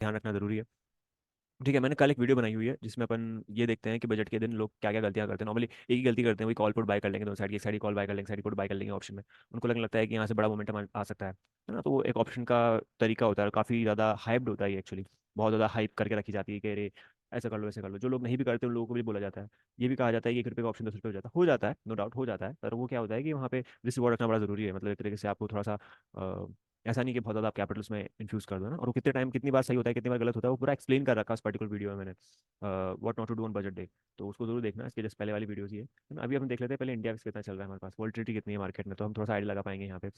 ध्यान रखना जरूरी है। ठीक है, मैंने कल एक वीडियो बनाई हुई है जिसमें अपन ये देखते हैं कि बजट के दिन लोग क्या क्या गलतियां करते हैं। नॉर्मली एक ही गलती करते हैं, वही कॉल पुट बाय कर लेंगे दोनों साइड की, एक साइड कॉल बाय कर लेंगे, साइड पुट बाय कर लेंगे ऑप्शन में। उनको लगने लगता है कि यहाँ से बड़ा मोमेंटम आ सकता है ना। तो वो एक ऑप्शन का तरीका होता है, काफ़ी ज़्यादा हाइप्ड होता है एक्चुअली। बहुत ज़्यादा हाइप करके रखी जाती है कि अरे ऐसा कर लो ऐसे कर लो। जो लोग नहीं भी करते उन लोगों को भी बोला जाता है। ये भी कहा जाता है कि 1 रुपये का ऑप्शन 10 रुपये हो जाता है, नो डाउट हो जाता है। पर वो क्या होता है कि वहाँ पे रिस्क रिवॉर्ड रखना बड़ा जरूरी है। मतलब एक तरीके से आपको थोड़ा सा ऐसा नहीं कि बहुत ज़्यादा आप कैपिटल उसमें इन्फ्यूज कर दो ना। और वो कितने टाइम कितनी बार सही होता है कितनी बार गलत होता है वो पूरा एक्सप्लेन कर रखा है उस पर्टिकुलर वीडियो में मैंने, what not to do on budget day. तो उसको जरूर देखना, इसके जस्ट पहले वाली वीडियोज ही है ना। अभी हम देख लेते हैं पहले इंडिया कितना चल रहा है हमारे पास, वॉलिटिलिटी कितनी है मार्केट में, तो हम थोड़ा सा आइडिया लगा पाएंगे यहाँ पे।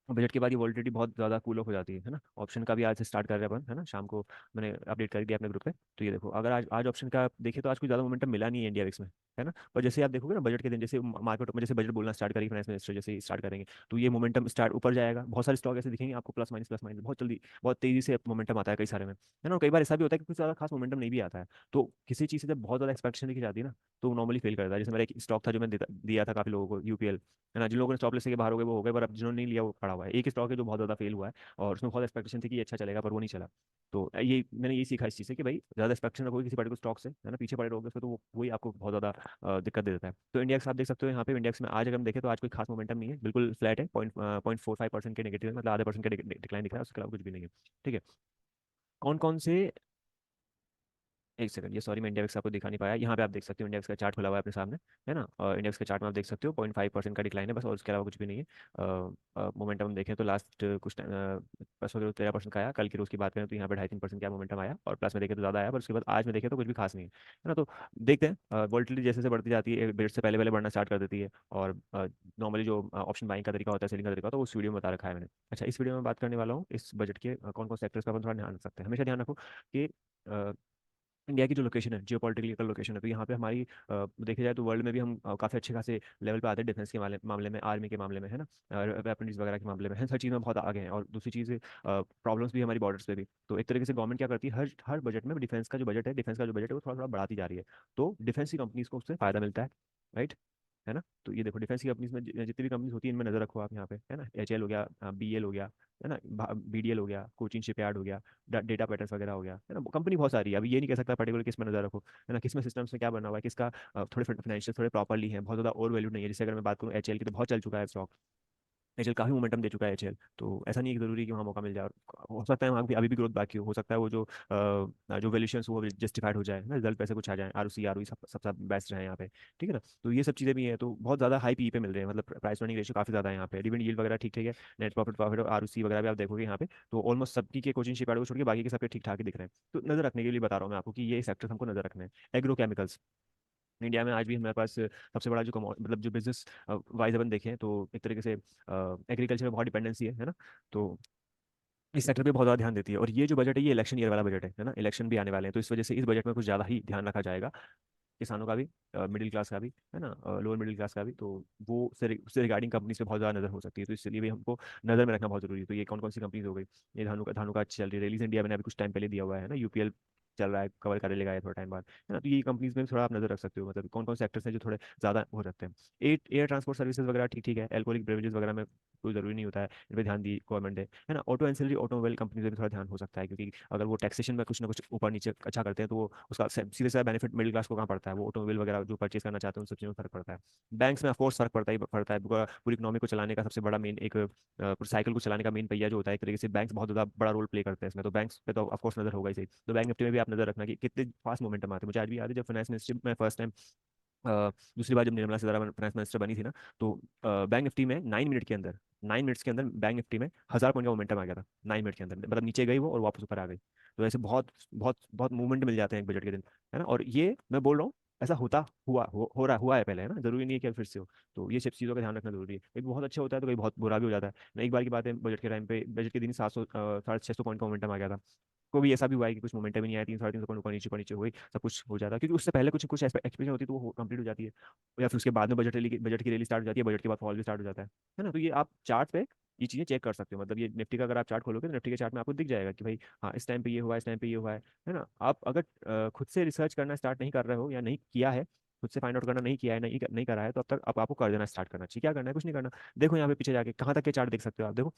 बजट के बाद ये वॉलिटिलिटी बहुत ज़्यादा कूल ऑफ हो जाती है ना। ऑप्शन का भी आज से स्टार्ट कर रहे हैं अपन, है ना, शाम को मैंने अपडेट कर दिया अपने ग्रुप पे। तो ये देखो, अगर आज आज ऑप्शन का देखें तो आज कोई ज़्यादा मोमेंटम मिला नहीं है इंडिया विक्स में, है ना। पर जैसे आप देखोगे ना बजट के दिन, जैसे मार्केट में जैसे बजट बोलना स्टार्ट करेगी फाइनेंस मिनिस्टर, जैसे ही स्टार्ट करेंगे तो ये मोमेंटम स्टार्ट ऊपर जाएगा। बहुत सारे स्टॉक ऐसे दिखेंगे आपको प्लस माइनस बहुत जल्दी बहुत तेजी से मोमेंटम आता है कई सारे में, है ना। और कई बार ऐसा भी होता है कि कुछ ज़्यादा खास मोमेंटम नहीं भी आता है। तो किसी चीज़ से जब बहुत ज़्यादा एक्सपेक्टेशन देखी जाती है ना, तो नॉर्मली फेल करता है। जैसे मेरा एक स्टॉक था जो मैंने दिया था काफ़ी लोगों को, यूपीएल, है ना। जिन लोगों ने स्टॉप लिस्ट के बाहर हो गए वो हो गए, पर अब जिन्होंने नहीं लिया वो पड़ा हुआ है। एक स्टॉक है जो बहुत ज़्यादा फेल हुआ है और उसमें बहुत एक्सपेक्टेशन थी कि ये अच्छा चलेगा पर वो नहीं चला। तो ये मैंने यही सीखा इस चीज़ से कि भाई ज़्यादा एक्सपेक्टेशन रखोगे किसी पर्टिकुलर स्टॉक से, है ना, पीछे पड़े रहोगे उसमें तो वो वही आपको बहुत ज़्यादा दिक्कत दे देता है। तो इंडेक्स आप देख सकते हो यहाँ पे। इंडेक्स में आज अगर हम देखें तो आज कोई खास मोमेंटम नहीं है, बिल्कुल फ्लैट है। 0.45% के नेगेटिव है, मतलब आधे % के डिक्लाइन दिख रहा है, उसके अलावा कुछ भी नहीं है। ठीक है, कौन कौन से, एक सेकंड, ये सॉरी मैं इंडेक्स आपको दिखा नहीं पाया। यहाँ पे आप देख सकते हो इंडेक्स का चार्ट खुला हुआ है अपने सामने, है ना। और इंडेक्स के चार्ट में आप देख सकते हो 0.5% का डिक्लाइन है बस, और उसके अलावा कुछ भी नहीं है। मोमेंटम देखें तो लास्ट कुछ टाइम बस वगैरह 13% का आया। कल की रोज की बात करें तो यहाँ पे 2.5-3% का मोमेंटम आया, और प्लस में देखें तो ज़्यादा आया, पर उसके बाद आज में देखें तो कुछ भी खास नहीं है ना। तो देखते हैं, वोल्टिलिटी जैसे जैसे बढ़ती जाती है बजट से पहले पहले बढ़ना स्टार्ट कर देती है। और नॉर्मली जो ऑप्शन बाइंग का तरीका होता है, सेलिंग का तरीका होता है, वो उस वीडियो में बता रखा है मैंने। अच्छा, इस वीडियो में बात करने वाला हूँ इस बजट के कौन कौन सेक्टर्स का अपन थोड़ा ध्यान रख सकते हैं। हमेशा ध्यान रखो कि इंडिया की जो लोकेशन है, जियो पॉलिटिकल लोकेशन है, तो यहाँ पे हमारी देखा जाए तो वर्ल्ड में भी हम काफ़ी अच्छे खासे लेवल पे आते हैं, डिफेंस के मामले में, आर्मी के मामले में, है ना, वेपनरीज वगैरह के मामले में, हर चीज़ में बहुत आगे हैं। और दूसरी चीज़, प्रॉब्लम्स भी हमारी बॉर्डर्स पे भी। तो एक तरीके से गवर्नमेंट क्या करती है, हर हर बजट में डिफेंस का जो बजट है वो थोड़ा थोड़ा बढ़ाती जा रही है। तो डिफेंस की कंपनीज को उससे फायदा मिलता है, राइट, है ना। तो ये देखो डिफेंस की कंपनीज में जितनी भी कंपनीज होती है इनमें नजर रखो आप यहाँ पे, है ना। एच एल हो गया, बी एल हो गया, है ना, बीडीएल हो गया, कोचिन शिपयार्ड हो गया, डेटा पैटर्न्स वगैरह हो गया, है ना। कंपनी बहुत सारी है, अभी ये नहीं कह सकता पर्टिकुलर किस में नजर रखो, है ना, किस में सिस्टम्स में क्या बना हुआ है, किसका थोड़े फाइनेंशियल थोड़े प्रॉपरली है, बहुत ज़्यादा ओवर वैल्यू नहीं है। जैसे अगर मैं बात करूँ एचएल की, तो बहुत चल चुका है स्टॉक। एचएल काफी मोमेंटम दे चुका है एचएल, तो ऐसा नहीं है कि जरूरी है कि वहाँ मौका मिल जाए। और हो सकता है वहाँ भी अभी भी ग्रोथ बाकी हो सकता है वो जो जो वैल्यूएशन वो जस्टिफाइड हो जाए ना, रिजल्ट पैसे कुछ आ जाए, आर सब सबसे बेस्ट रहे यहाँ पे। ठीक है ना। तो ये सब चीज़ें भी हैं, तो बहुत ज़्यादा हाई पी पे मिल रहे हैं, मतलब प्राइस अर्निंग रेशियो काफ़ी ज़्यादा है यहाँ पे। डिविडेंड यील्ड वगैरह ठीक ठीक है, नेट प्रॉफिट प्रॉफिट और आर वगैरह भी आप देखोगे यहाँ पे, तो ऑलमोस्ट सबकी के कोचिंग शिप को छोड़ के बाकी के सबके ठीक ठाक ही दिख रहे हैं। तो नजर रखने के लिए बता रहा हूँ मैं आपको कि ये सेक्टर हमको नजर रखना है। एग्रो केमिकल्स, इंडिया में आज भी हमारे पास सबसे बड़ा जो मतलब जो बिजनेस वाइज अपन देखें तो एक तरीके से एग्रीकल्चर में बहुत डिपेंडेंसी है ना। तो इस सेक्टर पे बहुत ज़्यादा ध्यान देती है। और ये जो बजट है ये इलेक्शन ईयर वाला बजट है ना, इलेक्शन भी आने वाले हैं, तो इस वजह से इस बजट में कुछ ज़्यादा ही ध्यान रखा जाएगा किसानों का भी, मिडिल क्लास का भी, है ना, लोअर मिडिल क्लास का भी। तो वो उससे रिगार्डिंग कंपनीज पे बहुत ज़्यादा नजर हो सकती है, तो इसलिए भी हमको नजर में रखना बहुत जरूरी है। तो ये कौन कौन सी कंपनीज हो गई, ये धानु का अच्छी चल रही है, रिलीज इंडिया मैंने अभी कुछ टाइम पहले दिया हुआ है ना, यूपीएल चल रहा है, कवर कर लेगा ये थोड़ा टाइम बाद, है ना। तो ये कंपनीज में भी थोड़ा आप नजर रख सकते हो, मतलब कौन कौन से सेक्टर्स हैं जो थोड़े ज़्यादा हो सकते हैं। एयर ट्रांसपोर्ट सर्विसेज वगैरह ठीक ठीक है, एल्कोहलिक बेवरेजेस वगैरह में कोई जरूरी नहीं होता है, इन पर ध्यान दी गवर्नमेंट है ना। ऑटो एंसिलरी ऑटोमोबाइल कंपनीज में भी थोड़ा ध्यान हो सकता है, क्योंकि अगर वो टैक्सेशन में कुछ ना कुछ ऊपर नीचे अच्छा करते हैं तो वो उसका सीधे सा बेनिफिट मिडिल क्लास को कहाँ पड़ता है, वो ऑटोमोबाइल वगैरह जो परचेज करना चाहते हैं उन सब चीज़ों में फर्क पड़ता है। बैंक्स में ऑफकोर्स फर्क पड़ता है पूरी इकोनॉमी को चलाने का सबसे बड़ा मेन एक साइकिल को चलाने का मेन पहिया जो होता है, एक तरीके से बैंक्स बहुत ज़्यादा बड़ा रोल प्ले करते हैं इसमें, तो बैंक्स पे तो ऑफकोर्स नजर होगा ही सही। तो बैंक निफ्टी में भी आप नजर रखना कि कितने फास्ट मोमेंटम आते हैं। मुझे आज भी याद है जब फाइनेंस मिनिस्ट्री में फर्स्ट टाइम, दूसरी बार जब निर्मला सीतारमण फाइनेंस मिनिस्टर बनी थी ना, तो बैंक निफ्टी में 9 मिनट के अंदर, 9 मिनट्स के अंदर बैंक निफ्टी में 1000 पॉइंट का मोमेंटम आ गया था। 9 मिनट के अंदर, मतलब नीचे गई वो और वापस ऊपर आ गई। तो ऐसे बहुत बहुत बहुत मूवमेंट मिल जाते हैं एक बजट के दिन, है ना। और ये मैं बोल रहा हूँ ऐसा होता हुआ हो रहा हुआ है पहले, है ना, जरूरी नहीं है कि अब फिर से हो। तो ये सब चीज़ों का ध्यान रखना जरूरी है, कभी बहुत अच्छा होता है तो कभी बहुत बुरा भी हो जाता है ना। एक बार की बात है, बजट के टाइम पे बजट के दिन 700 650 पॉइंट का मोमेंटम आ गया था। को भी ऐसा भी हुआ है कि कुछ मोमेंटम ही नहीं आया, 300 350 पॉइंट ऊपर नीचे हुई, सब कुछ हो जाता है, क्योंकि उससे पहले कुछ कुछ एक्सपेक्टेशन होती है तो वो कंप्लीट हो जाती है। या फिर उसके बाद में बजट की रैली स्टार्ट हो जाती है, बजट के बाद फॉल भी स्टार्ट हो जाता है ना। तो ये आप चार्ट पे ये चीजें चेक कर सकते हो, मतलब ये निफ्टी का अगर आप चार्ट खोलोगे तो निफ्टी के चार्ट में आपको दिख जाएगा कि भाई हाँ इस टाइम पे ये हुआ है, इस टाइम पे ये हुआ है ना। आप अगर खुद से रिसर्च करना स्टार्ट नहीं कर रहे हो या नहीं किया है, खुद से फाइंड आउट करना नहीं किया है, नहीं करा है, तो अब तक अब आपको कर देना स्टार्ट करना चाहिए। क्या करना है, कुछ नहीं करना। देखो यहाँ पे पीछे जाके कहाँ तक के चार्ट देख सकते हो आप, देखो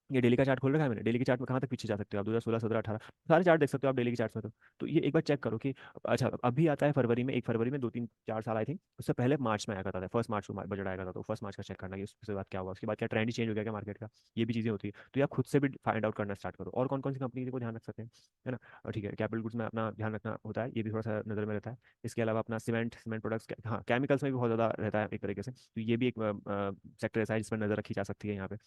ये डेली का चार्ट खोल रखा है मैंने। डेली के चार्ट में कहाँ तक पीछे जा सकते हो आप, 2016, 17, 18 सारे चार्ट देख सकते हो आप डेली के चार्ट में। तो ये एक बार चेक करो कि अच्छा अभी आता है फरवरी में, 1 फरवरी में, 2 3 4 साल आई थिंक, उससे पहले मार्च में आया करता था, 1 मार्च को बजट आया करता था। तो 1 मार्च का चेक करना कि उसके बाद क्या हुआ, उसके बाद क्या ट्रेंड चेंज हो गया क्या मार्केट का, ये भी चीज़ें होती है। तो ये आप खुद से भी फाइंड आउट करना स्टार्ट करो। और कौन कौन सी कंपनी को ध्यान रख सकते हैं, है ना। और ठीक है, कैपिटल गुड्स में अपना ध्यान रखना होता है, ये भी थोड़ा सा नज़र में रहता है। इसके अलावा अपना सीमेंट, सीमेंट प्रोडक्ट्स, हाँ केमिकल्स में भी बहुत ज़्यादा रहता है एक तरीके से, तो ये भी एक सेक्टर ऐसा है जिस पर नज़र रखी जा सकती है यहाँ पे।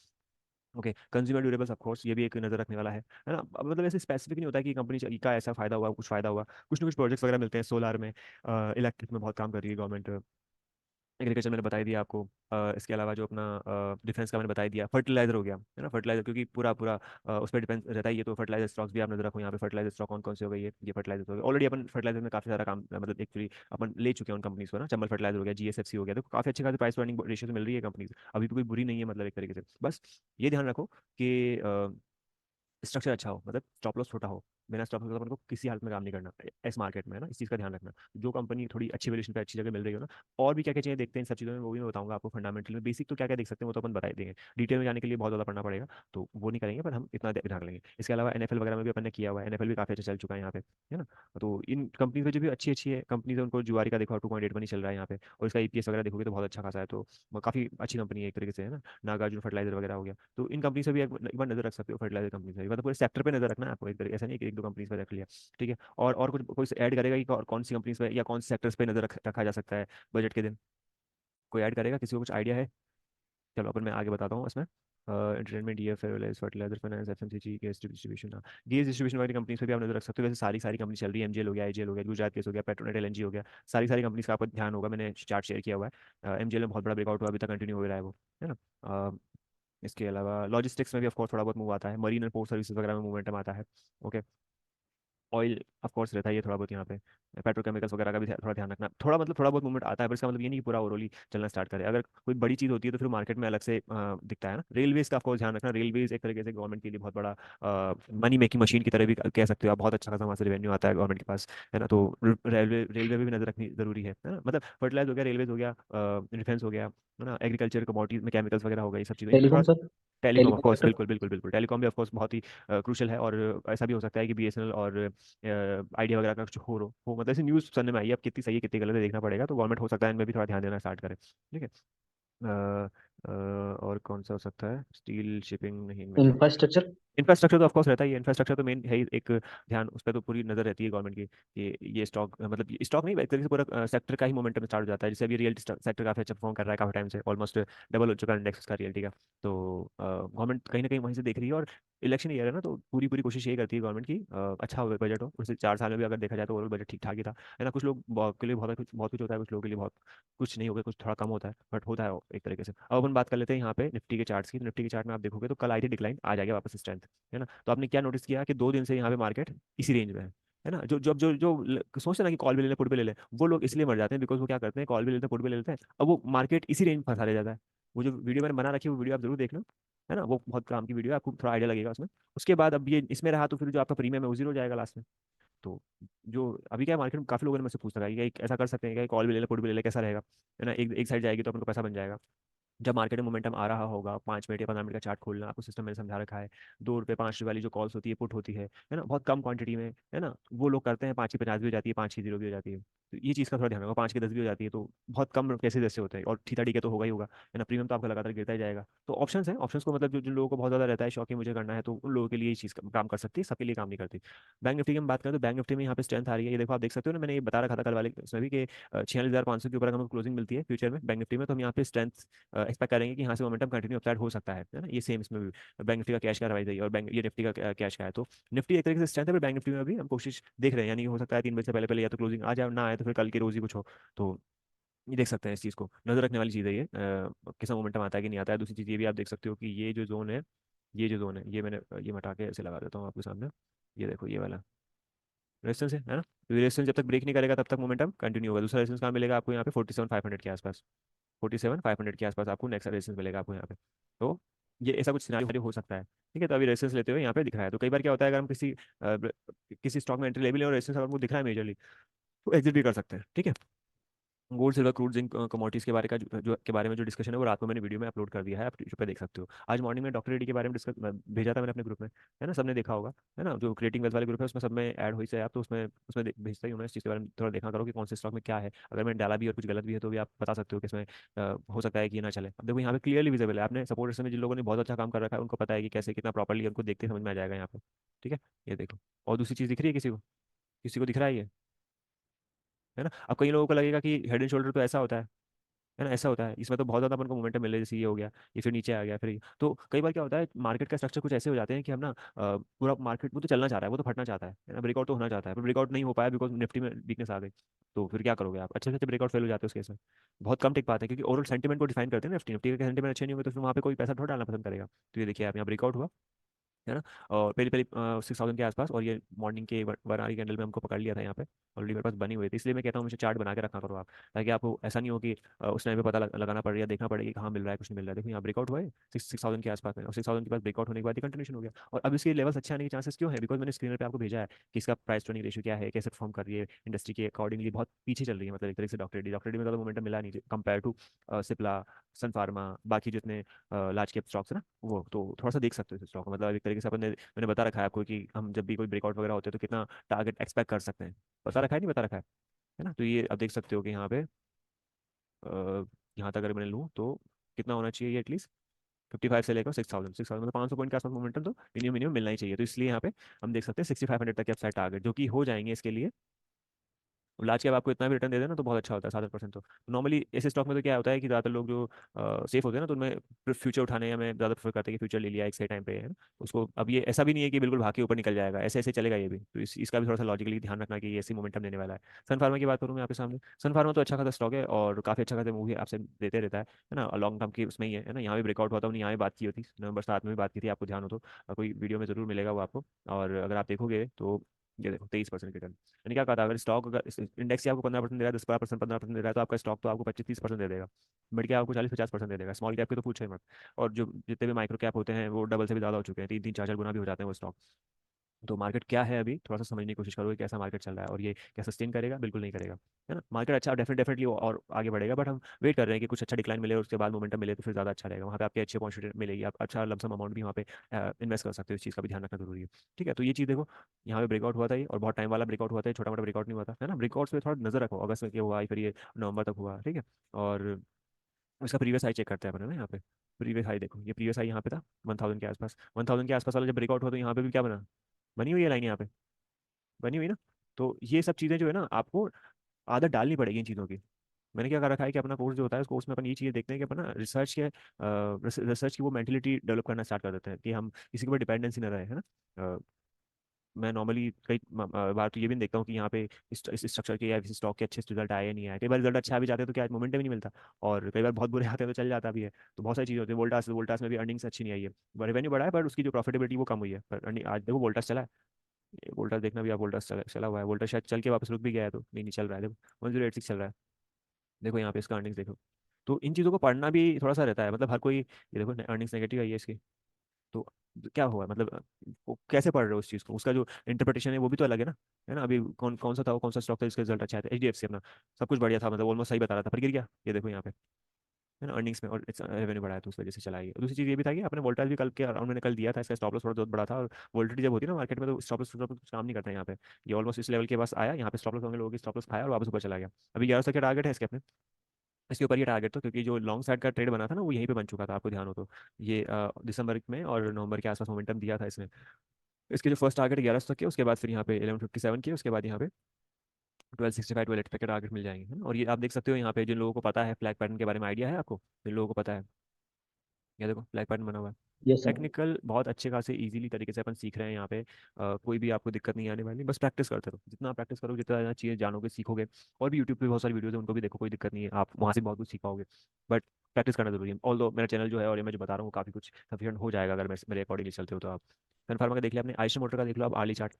Okay, consumer durables of course ये भी एक नज़र रखने वाला है ना। अब मतलब ऐसे स्पेसिफिक नहीं होता है कि कंपनी का ऐसा फायदा हुआ, कुछ फायदा हुआ, कुछ ना कुछ प्रोजेक्ट्स वगैरह मिलते हैं सोलार में, इलेक्ट्रिक में बहुत काम कर रही है गवर्नमेंट। एग्रीकल्चर मैंने बता ही दिया आपको। इसके अलावा जो अपना डिफेंस का मैंने बता ही दिया। फर्टिलाइजर हो गया, है ना, फर्टिलाइजर क्योंकि पूरा पूरा उस पर डिपेंड रहता है ये, तो फर्टिलाइजर स्टॉक्स भी आप नजर रखो यहाँ पे। फर्टिलाइजर स्टॉक कौन कौन से हो गए, ये फर्टिलाइजर हो गए। ऑलरेडी अपन फर्टिलाइजर में काफी सारा काम मतलब एक्चुअली अपन ले चुके हैं उन कंपनीज को ना। चंबल फर्टिलाइजर हो गया, जीएसएफसी हो गया, तो काफी अच्छे खासे प्राइस अर्निंग रेशियो से मिल रही है कंपनीज, अभी भी कोई बुरी नहीं है मतलब एक तरीके से। बस ये ध्यान रखो कि स्ट्रक्चर अच्छा हो, मतलब स्टॉप लॉस छोटा हो। बिना स्टॉप लॉस अपन को किसी हालत में काम नहीं करना इस मार्केट में, है ना, इस चीज़ का ध्यान रखना। जो कंपनी थोड़ी अच्छी वैल्यूशन पे अच्छी जगह मिल रही हो ना। और भी क्या क्या चीज़ें देखते हैं इन सब चीज़ों में, वो भी मैं बताऊंगा आपको। फंडामेंटल में बेसिक तो क्या क्या देख सकते हैं वो तो अपन बता ही देंगे, डिटेल में जाने के लिए बहुत ज़्यादा पढ़ना पड़ेगा, तो वो नहीं करेंगे, पर हम इतना ध्यान लेंगे। इसके अलावा एनएफएल वगैरह में भी अपन ने किया हुआ है, एनएफएल भी काफ़ी अच्छा चल चुका है यहाँ पे, है ना। तो इन कंपनीज में जो भी अच्छी अच्छी है कंपनीज है, उनको जुआरी का देखो 2.8 पर नहीं चल रहा है यहाँ पे, और इसका ईपीएस वगैरह देखोगे तो बहुत अच्छा खासा है, तो काफ़ी अच्छी कंपनी है एक तरीके से, है ना। नागार्जुन फर्टिलाइजर वगैरह हो गया, तो इन कंपनी से भी एक बार नजर रख सकते हो। फर्टिलाइजर कंपनी से मतलब पूरे सेक्टर पे नजर रखना है आपको एक तरीके, ऐसा नहीं कि एक दो कंपनीज पे रख लिया, ठीक है। और कुछ कोई ऐड करेगा कि कौन सी कंपनीज पे या कौन से सेक्टर्स पे नजर रखा जा सकता है बजट के दिन, कोई ऐड करेगा, किसी को कुछ आइडिया है। चलो अपन मैं आगे बताता हूँ इसमें। Entertainment, DFL, fertilizer, finance, FMCG, gas distribution. हाँ, गैस डिस्ट्रीब्यूशन वाली कंपनीज पे भी आप नजर रख सकते हो। वैसे सारी सारी कंपनी चल रही है, एमजीएल हो गया, आईजीएल हो गया, गुजरात गैस हो गया, पेट्रोनेट एलएनजी हो गया, सारी सारी कंपनीज का आपको ध्यान होगा, मैंने चार्ट शेयर किया हुआ है। एमजीएल में बहुत बड़ा ब्रेकआउट हुआ, अभी तक कंटिन्यू हो रहा है वो, है ना। अ, इसके अलावा लॉजिस्टिक्स में भी ऑफकोर्स थोड़ा बहुत मूव आता है, मरीन एंड पोर्ट सर्विसेज वगैरह में मूवमेंटम आता है। ओके, ऑयल ऑफ कोर्स रहता है ये थोड़ा बहुत यहाँ पे। पेट्रोकेमिकल्स वगैरह का भी थोड़ा ध्यान रखना, थोड़ा मतलब थोड़ा बहुत मूवमेंट आता है, पर इसका मतलब ये नहीं कि पूरा ओवरऑली चलना स्टार्ट करे। अगर कोई बड़ी चीज़ होती है तो फिर मार्केट में अलग से दिखता है ना। रेलवेज का ऑफ कोर्स ध्यान रखना, रेलवेज एक तरीके से गवर्नमेंट के लिए बहुत बड़ा मनी मेकिंग मशीन की तरह भी कह सकते हो आप, बहुत अच्छा खासा वहाँ से रेवेन्यू आता है गवर्नमेंट के पास, है ना। तो रेलवे रेलवे पे भी नजर रखनी जरूरी है ना। मतलब फर्टिलाइज हो गया, रेलवेज हो गया, डिफेंस हो गया, है ना, एग्रीकल्चर कमोडिटीज में केमिकल्स वगैरह हो गया, ये सब चीज़ें टेलीकॉम थोड़ा। Sir. Telecom of telecom course, sector. बिल्कुल बिल्कुल बिल्कुल, टेलीकॉम भी ऑफ कोर्स बहुत ही क्रूशल है। और ऐसा भी हो सकता है कि बीएसएनएल और आइडिया वगैरह का कुछ हो मतलब ऐसी न्यूज़ सुनने में आई है, अब कितनी सही है कितनी गलत है देखना पड़ेगा, तो गवर्नमेंट हो सकता है इनमें भी थोड़ा ध्यान देना स्टार्ट करे, ठीक है। और कौन सा हो सकता है, स्टील शिपिंग नहीं इनमें क्या। इंफ्रास्ट्रक्चर। इंफ्रास्ट्रक्चर तो ऑफकोर्स रहता ही है, इंफ्रास्ट्रक्चर तो मेन है ही एक, ध्यान उस पर तो पूरी नजर रहती है गवर्नमेंट की कि ये स्टॉक मतलब स्टॉक नहीं, एक तरीके से पूरा सेक्टर का ही मोमेंटम स्टार्ट हो जाता है। जैसे अभी रियल सेक्टर काफी अच्छा परफॉर्म कर रहा है काफी टाइम से, ऑलमोस्ट डबल हो चुका है इंडेक्स का रियल्टी का। तो गवर्नमेंट कहीं ना कहीं वहीं से देख रही है, और इलेक्शन ईयर है ना, तो पूरी पूरी कोशिश यही करती है गवर्नमेंट की अच्छा हो बजट हो। उससे 4 साल में भी अगर देखा जाए तो ओवरऑल बजट ठीक ठाक ही था, है ना। कुछ लोग के लिए बहुत कुछ होता है, कुछ लोगों के लिए बहुत कुछ नहीं होगा, कुछ थोड़ा कम होता है, बट होता है वो एक तरीके से। अब अपन बात कर लेते हैं यहाँ पे निफ्टी के चार्ट्स की। तो निफ्टी के चार्ट में आप देखोगे तो कल आई थी डिक्लाइन, आ जाएगा वापस स्ट्रेंथ, है ना। तो आपने क्या नोटिस किया कि 2 दिन से यहाँ पे मार्केट इसी रेंज में है ना। जो सोचते हैं ना कि कॉल भी ले लें पुट भी ले लें, वो लोग इसलिए मर जाते हैं बिकॉज वो क्या करते हैं, कॉल भी लेते हैं पुट भी ले लेते हैं, अब वो मार्केट इसी रेंज में फंसा ले जाता है। वो जो वीडियो मैंने बना रखी है वो वीडियो आप जरूर देख लो, है ना, वो बहुत काम की वीडियो है, आपको थोड़ा आइडिया लगेगा उसमें। उसके बाद अब ये इसमें रहा तो फिर जो आपका प्रीमियम है वो जीरो हो जाएगा लास्ट में। तो जो अभी क्या है मार्केट में काफी लोगों ने मुझसे पूछा था कि ऐसा कर सकते हैं क्या, कॉल भी ले ले पुट भी ले ले, कैसा रहेगा, है ना। एक एक साइड जाएगी तो अपन को पैसा बन जाएगा। जब मार्केट में मोमेंटम आ रहा होगा, 5 मिनट या 15 मिनट का चार्ट खोलना, आपको सिस्टम मैंने समझा रखा है। 2 रुपये 5 रुपये वाली जो कॉल्स होती है पुट होती है ना, बहुत कम क्वांटिटी में, है ना, वो लोग करते हैं। 5 की 50 भी हो जाती है, 5 की 0 भी हो जाती है, तो ये चीज़ का थोड़ा ध्यान रखो। 5 की 10 भी हो जाती है, तो बहुत कम कैसे जैसे होते हैं, और थीटा डी के तो होगा ही होगा, है ना। प्रीमियम तो आपका लगातार गिरता ही जाएगा। तो ऑप्शंस हैं, ऑप्शंस को मतलब जो जिन लोगों को बहुत ज़्यादा रहता है शौक ही मुझे करना है, तो उन लोगों के लिए ये चीज़ काम कर सकती है, सबके लिए काम नहीं करती। बैंक निफ्टी की हम बात करें तो बैंक निफ्टी में यहाँ पे स्ट्रेंथ आ रही है, ये देखो आप देख सकते हो ना, मैंने ये बता रखा था कल वाले उसमें भी कि 46,500 के ऊपर अगर हमको क्लोजिंग मिलती है फ्यूचर में बैंक निफ्टी में, तो हम यहाँ पे स्ट्रेंथ एक्सपेक्ट करेंगे कि यहाँ से मोमेंटम कंटिन्यू अपसाइड हो सकता है ना। ये सेम इसमें भी बैंक निफ्टी का कैश का रवाइज है और बैंक ये निफ्टी का कैश का है, तो निफ्टी एक तरीके से स्ट्रेंथ है, पर बैंक निफ्टी में भी हम कोशिश देख रहे हैं, यानी कि हो सकता है 3 बजे से पहले पहले या तो क्लोजिंग आ जाए, ना आए तो फिर कल की रोज ही कुछ हो। तो ये देख सकते हैं, इस चीज़ को नजर रखने वाली चीज़ है ये, किस मोमेंटम आता है कि नहीं आता है। दूसरी चीज़ ये भी आप देख सकते हो कि ये जो जोन है, ये जो जोन है, ये मैंने ये हटा के ऐसे लगा देता हूँ आपके सामने। ये देखो ये वाला रेजिस्टेंस है ना, तो ये रेजिस्टेंस जब तक ब्रेक नहीं करेगा तब तक मोमेंटम कंटिन्यू होगा। दूसरा रेजिस्टेंस कहाँ मिलेगा आपको, यहाँ पे 47,500 के आसपास, 47,500 के आसपास आपको नेक्स्ट रेजिस्टेंस मिलेगा आपको यहाँ पे। तो ये ऐसा कुछ सिनारियो हो सकता है, ठीक है। तो अभी रेजिस्टेंस लेते हुए यहाँ पे दिख रहा है, तो कई बार क्या होता है अगर हम किसी स्टॉक में एंट्री ले भी लें और रेजिस्टेंस अगर वो दिख रहा है मेजरली, तो एग्जिट भी कर सकते हैं, ठीक है। Gold silver crude zinc commodities के बारे का जो के बारे में जो डिस्कशन है वो रात में मैंने वीडियो में अपलोड कर दिया है, आप यूट्यूब पे देख सकते हो। आज मॉर्निंग में डॉक्टर रेड्डी के बारे में डिस्कस भेजा था मैंने अपने ग्रुप में, है ना, सबने देखा होगा, है ना, जो क्रिएटिंग वेल्थ वाले ग्रुप है उसमें सब में ऐड हुई से आप, तो उसमें उसमें भेजता ही हूँ मैं इस चीज़ के बारे में, थोड़ा देखा करो कि कौन से स्टॉक में क्या है, अगर मैंने डाला भी और कुछ गलत भी है तो भी आप बता सकते हो कि इसमें हो सकता है कि ये ना चले। अब देखो यहाँ पे क्लियरली विजिबल है, आपने सपोर्ट में जिन लोगों ने बहुत अच्छा काम कर रखा है उनको पता है कि कैसे कितना प्रॉपर्ली उनको देखते ही समझ में आ जाएगा यहाँ पे। ठीक है, ये देखो। और दूसरी चीज़ दिख रही है किसी को? किसी को दिख रहा है ये? है ना, अब कई लोगों को लगेगा कि हेड एंड शोल्डर तो ऐसा होता है ना, ऐसा होता है, इसमें तो बहुत ज्यादा अपन को मोमेंटम मिले, जैसे ये हो गया, ये फिर नीचे आ गया, फिर तो कई बार क्या होता है मार्केट का स्ट्रक्चर कुछ ऐसे हो जाते हैं कि हम ना पूरा मार्केट वो तो चलना चाह रहा है, वो तो फटना चाहता है ना, ब्रेकआउट तो होना चाहता है, पर ब्रेकआउट नहीं हो पाया बिकॉज निफ्टी में वीकनेस आ गई। तो फिर क्या करोगे आप? अच्छे से अच्छे ब्रेकआउट फेल हो जाते हैं उस केस में, बहुत कम टिक पाते हैं, क्योंकि ओवरऑल सेंटीमेंट को डिफाइन करते हैं ना, निफ्टी निफ्टी का सेंटीमेंट अच्छे नहीं होंगे तो फिर वहाँ पे कोई पैसा थोड़ा डालना पसंद करेगा। तो ये देखिए आप, यहाँ ब्रेकआउट हुआ, है ना, और पहले पहले 6,000 के आसपास, और ये मॉर्निंग के 1 आवर कैंडल में हमको पकड़ लिया था यहाँ पे, ऑलरेडी मेरे पास बनी हुई थी, इसलिए मैं कहता हूँ मुझे चार्ट बना के रखा करो आप, ताकि आपको ऐसा नहीं हो कि उस टाइम पे पता लगाना पड़े या देखना पड़े कि कहाँ मिल रहा है कुछ नहीं मिल रहा है। देखो यहाँ ब्रेकआउट हुआ है 6,000 के आसपास में, और 6,000 के पास ब्रेकआउट होने के बाद कंटिन्यूशन हो गया, और अब इसके लेवल्स अच्छे आने के चांसेस क्यों है? बिकॉज मैंने स्क्रीनर पे आपको भेजा है कि इसका प्राइस टर्निंग रेशियो क्या है, कैसे परफॉर्म कर रही है इंडस्ट्री के अकॉर्डिंगली, बहुत पीछे चल रही है, मतलब एक तरीके से डॉक्टर डी में ज़्यादा मोमेंटम मिला नहीं कंपेयर टू सिप्ला, सन फार्मा, बाकी जितने लार्ज कैप स्टॉक्स है ना, वो तो थोड़ा सा देख सकते हो इस स्टॉक, मतलब एक तरीके से अपन ने, मैंने बता रखा है आपको कि हम जब भी कोई ब्रेकआउट वगैरह होते हैं तो कितना टारगेट एक्सपेक्ट कर सकते हैं, बता रखा है, नहीं बता रखा है ना? तो ये अब देख सकते हो कि यहाँ पे यहाँ तक अगर मैंने लूँ तो कितना होना चाहिए ये एटलीस्ट 55 से लेकर 6,000, 6,000 मतलब 500 पॉइंट के आसपास मोमेंटम तो मिनिमम मिनिमम मिलना ही चाहिए, तो इसलिए यहाँ पे हम देख सकते हैं 6500 तक के अपसाइड टारगेट जो कि हो जाएंगे इसके लिए। लार्ज कैप आपको इतना भी रिटर्न दे देना तो बहुत अच्छा होता है, 7% तो नॉर्मली ऐसे स्टॉक में तो क्या होता है कि ज़्यादातर लोग जो सेफ होते हैं ना तो उनमें फ्यूचर उठाने या मैं ज़्यादा प्रेफर करते हैं कि फ्यूचर ले लिया एक सही टाइम पे, है ना, उसको अब ये ऐसा भी नहीं है कि बिल्कुल भाग के ऊपर निकल जाएगा, ऐसे ऐसे चलेगा ये भी, तो इसका भी थोड़ा सा लॉजिकली ध्यान रखना कि ये ऐसी मोमेंटम देने वाला है। सन फार्मा की बात करूँ मैं आपके सामने, सन फार्मा तो अच्छा खासा स्टॉक है और काफ़ी अच्छा खासा मूवी आपसे देते रहता है ना, लॉन्ग टर्म की उसमें ही है ना, यहाँ भी ब्रेकआउट हुआ था, हमने यहाँ भी बात की होती, नवंबर 7 में भी बात की थी, आपको ध्यान हो तो कोई वीडियो में जरूर मिलेगा वो आपको, और अगर आप देखोगे तो ये देखो 23% रिटर्न। मैंने क्या कहा था, अगर स्टॉक अगर इंडेक्स ही आपको 15% दे रहा है, 10-12%, 15% दे रहा है, तो आपका स्टॉक तो आपको 25-30% दे देगा, मिड कैप आपको 40-50% दे देगा, स्मॉल कैप के तो पूछो ही मत। और जो जितने भी माइक्रो कैप होते हैं वो डबल से भी ज़्यादा हो चुके हैं, 3-3 4-4 गुना भी हो जाते हैं वो स्टॉक। तो मार्केट क्या है अभी थोड़ा सा समझने की कोशिश करो कि कैसा मार्केट चल रहा है और ये क्या सस्टेन करेगा, बिल्कुल नहीं करेगा, है ना, मार्केट अच्छा डेफिनेटली और आगे बढ़ेगा, बट हम वेट कर रहे हैं कि कुछ अच्छा डिक्लाइन मिले और उसके बाद मोमेंटम मिले तो फिर ज़्यादा अच्छा रहेगा, वहाँ पे आपके अच्छे अपॉर्चुनिटी मिलेगी, आप अच्छा लमसम अमाउंट भी वहाँ पे इन्वेस्ट कर सकते हो, इस चीज़ का भी ध्यान रखना जरूरी है। ठीक है, तो ये चीज़ देखो, यहाँ पे ब्रेकआउट हुआ था ये, और बहुत टाइम वाला ब्रेकआउट हुआ था, छोटा मोटा ब्रेकआउट नहीं हुआ था, है ना, ब्रेकआउट्स पे थोड़ा नजर रखो, अगस्त में क्या हुआ, फिर ये नवंबर तक हुआ, ठीक है, और इसका प्रीवियस हाई चेक करते हैं अपन, है ना, यहाँ पे प्रीवियस हाई देखो, ये प्रीवियस हाई यहाँ पे था 1,000 के आसपास, 1,000 के आसपास वाला जब ब्रेकआउट हुआ तो यहाँ पे भी क्या बना, बनी हुई है लाइन यहाँ पे, बनी हुई ना। तो ये सब चीज़ें जो है ना आपको आदत डालनी पड़ेगी इन चीज़ों की। मैंने क्या कर रखा है कि अपना कोर्स जो होता है उस कोर्स में अपन ये चीज़ें देखते हैं कि अपन ना रिसर्च की वो मेंटेलिटी डेवलप करना स्टार्ट कर देते हैं कि हम किसी के ऊपर डिपेंडेंसी ना रहे, है ना। मैं नॉर्मली कई बार तो ये भी देखता हूँ कि यहाँ पे इस स्ट्रक्चर के या इस स्टॉक के अच्छे रिजल्ट आए या नहीं आए, कई बार रिजल्ट अच्छा भी जाते हैं तो क्या मोमेंटम ही नहीं मिलता, और कई बार बहुत बुरे आते हैं तो चल जाता भी है, तो बहुत सारी चीज़ें होती है। वोल्टास वोल्टास में भी अर्निंग्स अच्छी नहीं आई है, रेवेन्यू बढ़ा है पर उसकी जो प्रॉफिटेबिलिटी वो कम हुई है, पर अर्निंग आज देखो वोल्टास चला है, वोल्टास देखना भी आप, वोल्टास चला हुआ है, वोल्टास शायद चल के वापस रुक भी गया है, तो नहीं नहीं चल रहा है, देखो 1086 चल रहा है, देखो यहाँ पे इसका अर्निंग्स देखो। तो इन चीज़ों को पढ़ना भी थोड़ा सा रहता है, मतलब हर कोई, ये देखो अर्निंग्स नेगेटिव आई है इसकी, तो क्या हुआ मतलब वो कैसे पढ़ रहे हो उस चीज़ को, उसका जो इंटरप्रिटेशन है वो भी तो अलग है ना। अभी कौन कौन सा था, वो कौन सा स्टॉक था जिसका रिजल्ट अच्छा आया था, एचडीएफसी अपना, सब कुछ बढ़िया था, मतलब ऑलमोस्ट सही बता रहा था, पर गिर गया, ये देखो यहाँ पे, है ना, अर्निंग्स में और रेवेन्यू बढ़ाया तो उस वजह से चला गया। दूसरी चीज़ ये भी था कि आपने वोल्टास भी कल के अराउंड मैंने कल दिया था, इसका स्टॉप लॉस थोड़ा बहुत बड़ा था, और वोल्टिलिटी जब होती है ना मार्केट में तो स्टॉप लॉस कुछ काम नहीं करता है यहाँ पे, ये ऑलमोस्ट इस लेवल के पास आया, यहाँ पे स्टॉप लॉस होंगे लोगों की, स्टॉप लॉस खाया और वापस ऊपर चला गया। अभी 1100 का टारगेट है इसके अपने, इसके ऊपर ये टारगेट तो, क्योंकि जो लॉन्ग साइड का ट्रेड बना था ना वो यहीं पे बन चुका था, आपको ध्यान हो तो, ये दिसंबर में और नवंबर के आसपास मोमेंटम दिया था इसने। इसके जो फर्स्ट टारगेट 1100 के, उसके बाद फिर यहाँ पे 1157 के, उसके बाद यहाँ पे 1265 1280 के टारगेट मिल जाएंगे, है ना। और ये आप देख सकते हो यहाँ पे, जिन लोगों को पता है फ्लैग पैटर्न के बारे में आइडिया है आपको, जिन लोगों को पता है, ये देखो फ्लैग पैटर्न बना हुआ है, यस सर। टेक्निकल बहुत अच्छे खासे इजीली तरीके से अपन सीख रहे हैं यहाँ पे, कोई भी आपको दिक्कत नहीं आने वाली, बस प्रैक्टिस करते रहो, जितना प्रैक्टिस करोगे जितना ज़्यादा चीज़ें जानोगे सीखोगे। और भी यूट्यूब पे बहुत सारी वीडियोस है, उनको भी देखो, कोई दिक्कत नहीं है, आप वहाँ से बहुत कुछ सीख पाओगे, बट प्रैक्टिस करना जरूरी है। ऑल मेरा चैनल जो है और ये मैं जो बता रहा हूँ काफ़ी कुछ सफिशिएंट हो जाएगा अगर मेरे अकॉर्डिंगली चलते हो तो आप। कन्फर्म का देख लिया आपने, आयुष्मान मोटर का देख लो आप, आर्ली चार्ट,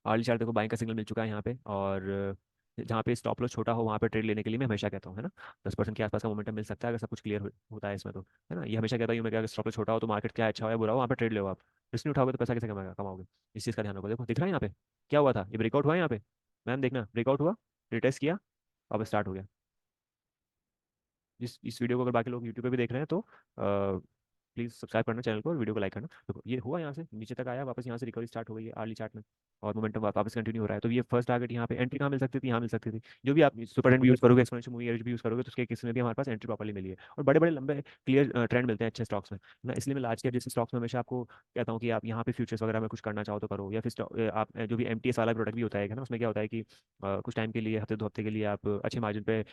आर्ली चार्ट देखो बाइंग का सिग्नल मिल चुका है यहाँ पे, और जहाँ पे स्टॉप लॉस छोटा हो वहाँ पे ट्रेड लेने के लिए मैं हमेशा कहता हूँ, है ना, 10% के आसपास का मोमेंटम मिल सकता है अगर सब कुछ क्लियर होता है इसमें तो, है ना, ये हमेशा कहता हूँ मैं कि अगर स्टॉप लॉस छोटा हो तो मार्केट क्या अच्छा हो या बुरा हो वहाँ पे ट्रेड लो आप, रिस्क नहीं उठाओगे तो पैसा कैसे कमाओगे। इस चीज़ का ध्यान रखो। देखो दिख रहा है यहाँ पे क्या हुआ था, ये ब्रेकआउट हुआ है यहाँ पे, मैम देखना ब्रेकआउट हुआ, रिटेस्ट किया, वापस स्टार्ट हो गया। इस वीडियो को अगर बाकी लोग यूट्यूब पे भी देख रहे हैं तो प्लीज़ सब्सक्राइब करना चैनल को और वीडियो को लाइक करना। देखो ये हुआ, यहाँ से नीचे तक आया, वापस यहाँ से रिकवरी स्टार्ट हो गई है अर्ली चार्ट में, और मोमेंटम वापस कंटिन्यू हो रहा है। तो ये फर्स्ट टारगेट यहाँ पे एंट्री कहाँ मिल सकती थी, यहाँ मिल सकती थी। जो भी आप सुपर ट्रेंड भी यूज़ करोगे, एक्सपोनेंशियल मूविंग एवरेज भी यूज़ करोगे, तो उसके केस में भी हमारे पास एंट्री प्रॉपर्ली मिली है, और बड़े बड़े लंबे क्लियर ट्रेंड मिलते हैं अच्छे स्टॉक्स में ना। इसलिए मैं लार्ज कैप जैसे स्टॉक्स में हमेशा आपको कहता हूँ कि आप यहाँ पे फ्यूचर्स वगैरह में कुछ करना चाहो तो करो, या फिर आप जो भी एमटीएस वाला प्रोडक्ट भी होता है ना, उसमें क्या होता है कि कुछ टाइम के लिए, हफ्ते दो हफ्ते के लिए आप अच्छे मार्जिन पे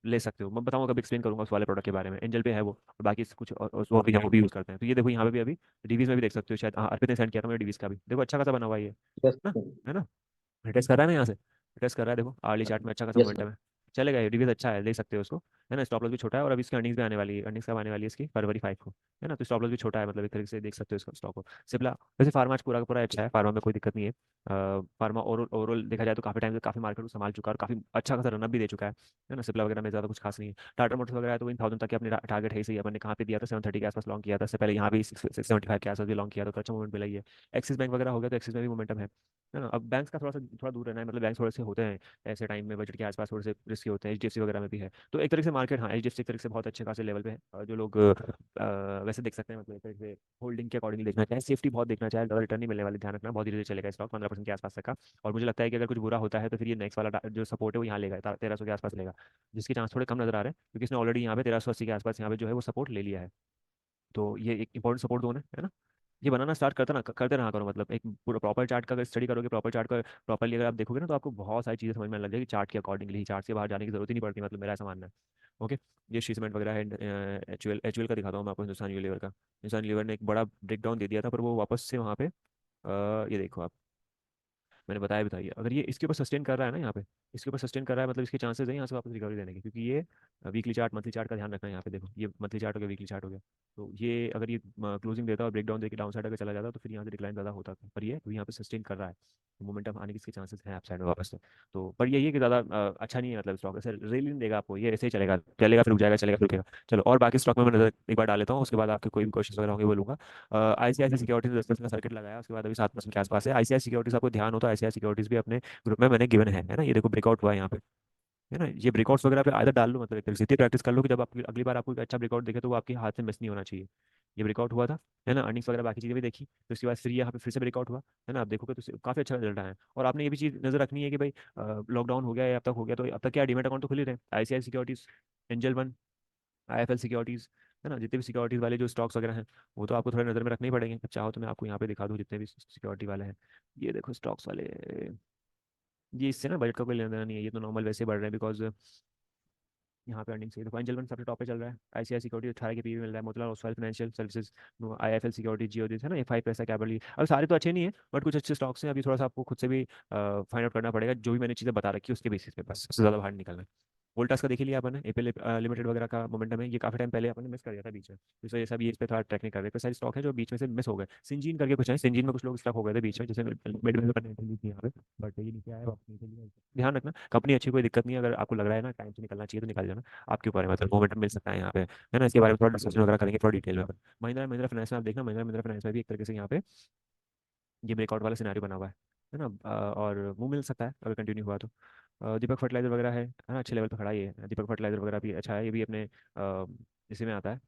ले सकते हो। मैं बताऊंगा, कभी एक्सप्लेन करूंगा उस वाले प्रोडक्ट के बारे में। एंजल पे है वो, और बाकी कुछ वो भी यूज़ करते हैं। तो ये देखो यहाँ पे भी अभी डिवीज में भी देख सकते हो शायद, हाँ अर्पित ने सेंड किया था मुझे डिवीज का भी, देखो अच्छा खासा बना हुआ है ये, यस ना, है ना। टेस्ट कर रहा है ना यहाँ से, टेस्ट कर रहा है, देखो आर्ली चार्ट में अच्छा खासा यस मोमेंटम है। चलेगा ये डिवीज, अच्छा है, देख सकते हो उसको, है ना। स्टॉप लॉस भी छोटा है, और अभी इसकी अर्निंग्स भी आने वाली है, अर्निंग्स कब आने वाली है इसकी, फरवरी 5 को, है ना। तो स्टॉप लॉस भी छोटा है, मतलब एक तरीके से देख सकते हो इसका स्टॉक को। सिप्ला वैसे फार्मा आज पूरा का पूरा अच्छा है, फार्मा में कोई दिक्कत नहीं है। फार्मा ओवरऑल ओवरऑल देखा जाए तो काफी टाइम से काफी मार्केट को संभाल चुका है, और काफी अच्छा खासा रनअप भी दे चुका है ना। सिप्ला वगैरह में ज्यादा कुछ खास नहीं है। टाटा मोटर्स वगैरह है तो इन 1000 तक के अपने टारगेट है ही सही। अपन ने कहाँ पे दिया था, 730 के आसपास लॉन्ग किया था, इससे पहले यहाँ भी 675 के आसपास भी लॉन्ग किया था, तो अच्छा मूवमेंट मिला ही है। एक्सिस बैंक वगैरह हो गया तो एक्सिस में भी मोमेंटम है ना। अब बैंक्स का थोड़ा दूर रहना है, मतलब बैंक थोड़े से होते हैं ऐसे टाइम में बजट के आसपास, थोड़े से रिस्की होते हैं। एचडीएफसी वगैरह में भी है, तो एक तरीके से मार्केट, हाँ एचडीएफसी एक तरीके से बहुत अच्छे खासे लेवल पे है। जो लोग वैसे देख सकते हैं, मतलब एक तरीके से होल्डिंग के अकॉर्डिंग देखना चाहे, सेफ्टी बहुत देखना चाहे, ज़्यादा रिटर्न नहीं मिलने वाले, ध्यान रखना, बहुत धीरे धीरे चलेगा स्टॉक, 15% के आसपास तक का। और मुझे लगता है कि अगर कुछ बुरा होता है तो फिर ये नेक्स्ट वाला जो सपोर्ट है वो यहाँ लेगा, 1300 के आसपास लेगा, जिसके चांस थोड़े कम नजर आ रहे हैं, क्योंकि इसने ऑलरेडी यहाँ पे 1380 के आसपास यहाँ पे जो है वो सपोर्ट ले लिया है। तो ये एक इंपॉर्टेंट सपोर्ट जोन है ना। ये बनाना स्टार्ट करते रहा करो, मतलब एक पूरा प्रॉपर चार्ट का अगर स्टडी करोगे, प्रॉपर चार्ट का प्रॉपरली अगर आप देखोगे ना, तो आपको बहुत सारी चीज़ें समझ में आने लग जाएगी चार्ट के अकॉर्डिंगली। चार्ट से बाहर जाने की जरूरत ही नहीं पड़ती, मतलब मेरा ऐसा मानना है। ओके, ये श्री सीमेंट वगैरह है, एचयूएल का दिखाता हूँ मैं आपको, हिंदुस्तान यूनिलीवर का। हिंदुस्तान यूनिलीवर ने एक बड़ा ब्रेक डाउन दे दिया था, पर वो वापस से वहाँ पे ये देखो आप, मैंने बताया भी था, ये अगर ये इसके ऊपर सस्टेन कर रहा है ना, यहाँ पे इसके ऊपर सस्टेन कर रहा है, मतलब इसके चांसेस है यहाँ से वापस रिकवरी देने के, क्योंकि ये वीकली चार्ट मंथली चार्ट का ध्यान रखना है। यहाँ पे देखो ये मंथली चार्ट हो गया, वीकली चार्ट हो गया, तो ये अगर ये क्लोजिंग देता और ब्रेकडाउन देकर डाउन साइड अगर चला जाता तो फिर यहाँ से डिक्लाइन ज़्यादा होता था, पर ये तो यहाँ पे सस्टेन कर रहा है, तो मोमेंटम आने के इसके चांसेस हैं अप साइड में वापस तो पर यही है कि ज़्यादा अच्छा नहीं है, मतलब स्टॉक ऐसे रेल नहीं देगा आपको, ये ऐसे ही चलेगा, चलेगा फिर रुक जाएगा, चलेगा फिर रुकेगा। चलो और बाकी स्टॉक में मैं नजर एक बार डाल लेता हूँ, उसके बाद आपके कोई भी क्वेश्चन वगैरह होंगे बोलूंगा। आईसीआईसी सिक्योरिटीज 10% का सर्किट लगाया, उसके बाद अभी 7% के आसपास है। आईसीआई सिक्योरिटीज, आपको ध्यान हो तो आईसीआई सिक्योरिटीज भी अपने ग्रुप में मैंने गिवन है ना। ये देखो ब्रेकआउट हुआ है यहाँ पे, है ना। ये ब्रेकआउट्स वगैरह पे आदत डाल लो, मतलब एक तरीके से इतनी प्रैक्टिस कर लो कि जब आप अगली बार आपको एक अच्छा ब्रेकआउट देखे तो वो आपके हाथ से मिस नहीं होना चाहिए। ये ब्रेकआउट हुआ था, है ना, अर्निंग्स वगैरह बाकी चीज़ें भी देखी, तो उसके बाद फिर यहाँ पे फिर से ब्रेकआउट हुआ, है ना। आप देखोगे तो काफी अच्छा रिजल्ट आया है। और आपने ये भी चीज़ नजर रखनी है कि भाई लॉकडाउन हो गया है, अब तक हो गया, तो अब तक क्या डीमेट अकाउंट तो खुल ही रहे, ICI securities, angel one, IFL securities, है ना। जितने भी सिक्योरिटीज वाले जो स्टॉक्स वगैरह हैं, वो तो आपको थोड़ा नजर में रखने ही पड़ेंगे। अब चाहो तो मैं आपको यहाँ पे दिखा दूँ जितने भी सिक्योरिटी वाले हैं। ये देखो स्टॉक्स वाले, ये इससे ना बजट का कोई लेना देना नहीं है, ये तो नॉर्मल वैसे ही बढ़ रहे हैं, बिकॉज यहाँ पे अर्निंग से देखो एंजल वन सबसे टॉप पे चल रहा है, आईसीआई सिक्योरिटी 18 के पीवी मिल रहा है, Motilal Oswal financial services, IFL security, Geodis, है ना, ये 5 पैसा कैपिटल। अब सारे तो अच्छे नहीं है, बट कुछ अच्छे स्टॉक्स हैं, अभी थोड़ा सा आपको खुद से भी फाइंड आउट करना पड़ेगा, जो भी मैंने चीज़ें बता रखी है उसके बेसिस पे, बस सबसे ज़्यादा बाहर निकलना है। वोल्टास का देख ही लिया अपन ने, एपीएल लिमिटेड वगैरह का मोमेंटम है, ये काफी टाइम पहले अपन ने मिस कर दिया था बीच में, इस वजह से अभी इस पे थोड़ा ट्रैक नहीं कर रहे, कई सारे स्टॉक है जो बीच में से मिस हो गए। सिंजीन करके कुछ है, सिंजीन में कुछ लोग स्टक हो गए थे बीच में, जैसे मिड में अपन ने ली थी यहाँ पे, बट ये नीचे आया वापस नीचे लिया। ध्यान रखना, कंपनी अच्छी, कोई दिक्कत नहीं है, अगर आपको लग रहा है ना टाइम से निकलना चाहिए तो निकल जाना, आपके ऊपर है, मतलब मोमेंटम मिल सकता है यहाँ पे, है ना। इसके बारे में थोड़ा डिस्कशन वगैरह करेंगे थोड़ा डिटेल में अपन। महिंद्रा महिंद्रा फाइनेंस में आप देखना, महिंद्रा महिंद्रा फाइनेंस में भी एक तरीके से यहाँ पे ये ब्रेकआउट वाला सिनारियो बना हुआ है ना। और वो मिल सकता है अगर कंटिन्यू हुआ तो। दीपक फर्टिलाइजर वगैरह है ना, अच्छे लेवल पर खड़ा ही है, दीपक फर्टिलाइजर वगैरह भी अच्छा है, ये भी अपने इसी में आता है,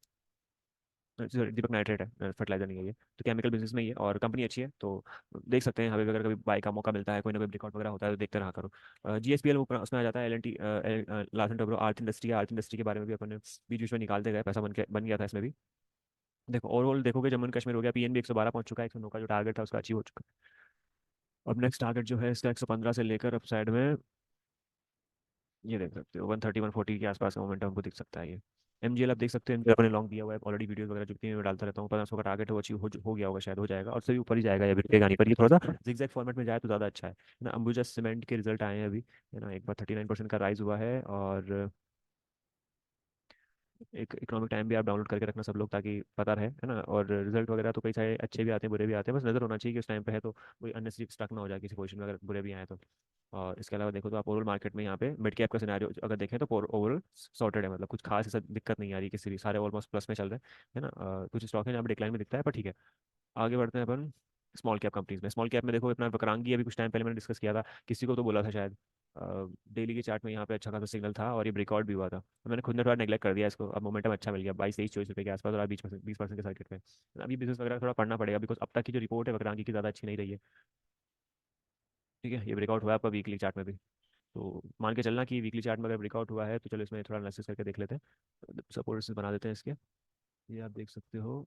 sorry, दीपक नाइट्रेट है, फर्टिलाइजर नहीं है ये, तो केमिकल बिजनेस में ही है, और कंपनी अच्छी है, तो देख सकते हैं हमें अगर कभी बाई का मौका मिलता है, कोई ना कोई ब्रेकआउट वगैरह होता है तो देखते रहा करो। जीएसपीएल उसमें आ जाता है, L N T, Larsen Toubro, Aarti industry, Aarti industry के बारे में भी अपन ने बीच बीच में निकालते गए, पैसा बन गया था इसमें भी। देखो ओवरऑल देखोगे, जम्मू एंड कश्मीर हो गया, पीएनबी 112 पहुंच चुका है, 109 का जो टारगेट था उसका अचीव हो चुका है। अब नेक्स्ट टारगेट जो है इसका 115 से लेकर अब साइड में, ये देख सकते हो 130 140 के आसपास का मोमेंटम हमको दिख सकता है। ये एमजीएल आप देख सकते हैं, MGL अपने लॉन्ग दिया हुआ है ऑलरेडी, वीडियोस वगैरह जो भी मैं डालता रहता हूँ, 1500 का टारगेट है वो अचीव हो गया होगा, शायद हो जाएगा, और उससे भी ऊपर ही जाएगा, या बिकेगा नहीं, पर ये थोड़ा सा जिगजैग फॉर्मेट में जाए तो ज़्यादा अच्छा है ना। अंबुजा सीमेंट के रिजल्ट आए हैं अभी, है ना, एक बार 39% का राइज हुआ है, और एक इकोनॉमिक टाइम भी आप डाउनलोड करके रखना सब लोग, ताकि पता रहे, है ना। और रिजल्ट वगैरह तो कई सारे अच्छे भी आते हैं, बुरे भी आते हैं, बस नजर होना चाहिए कि उस टाइम पे है, तो कोई अननेसेसरी स्टक ना हो जाए किसी पोजीशन में अगर बुरे भी आए तो। और इसके अलावा देखो तो आप ओवरऑल मार्केट में यहाँ पे मिड कैप का सिनेरियो अगर देखें तो ओवरऑल सॉर्टेड है, मतलब कुछ खास ऐसा दिक्कत नहीं आ रही किसी भी, सारे ऑलमोस्ट प्लस में चल रहे हैं, है ना। कुछ स्टॉक है जहाँ पे डिक्लाइन में दिखता है, पर ठीक है। आगे बढ़ते हैं अपन स्मॉल कैप कंपनीज में। स्मॉल कैप में देखो अपना वक्रांगी, अभी कुछ टाइम पहले मैंने डिस्कस किया था, किसी को तो बोला था शायद, डेली की चार्ट में यहाँ पे अच्छा खासा सिग्नल था और ये ब्रेकआउट भी हुआ था, तो मैंने खुद ने थोड़ा नेगलेक्ट कर दिया इसको। अब मोमेंटम अच्छा मिल गया 22-23-24 रुपये के आसपास, और अभी 20% के सर्किट में। अभी बिजनेस वगैरह थोड़ा पढ़ना पड़ेगा, बिकॉज अब तक की जो रिपोर्ट है वक्रांकी की ज़्यादा अच्छी नहीं रही है। ठीक है, ये ब्रेकआउट हुआ है आपका वीकली चार्ट में भी। तो मान के चलना कि वीकली चार्ट में अगर ब्रेकआउट हुआ है तो चलो इसमें थोड़ा एनालिसिस करके देख लेते हैं, सपोर्ट बना देते हैं इसके। ये आप देख सकते हो,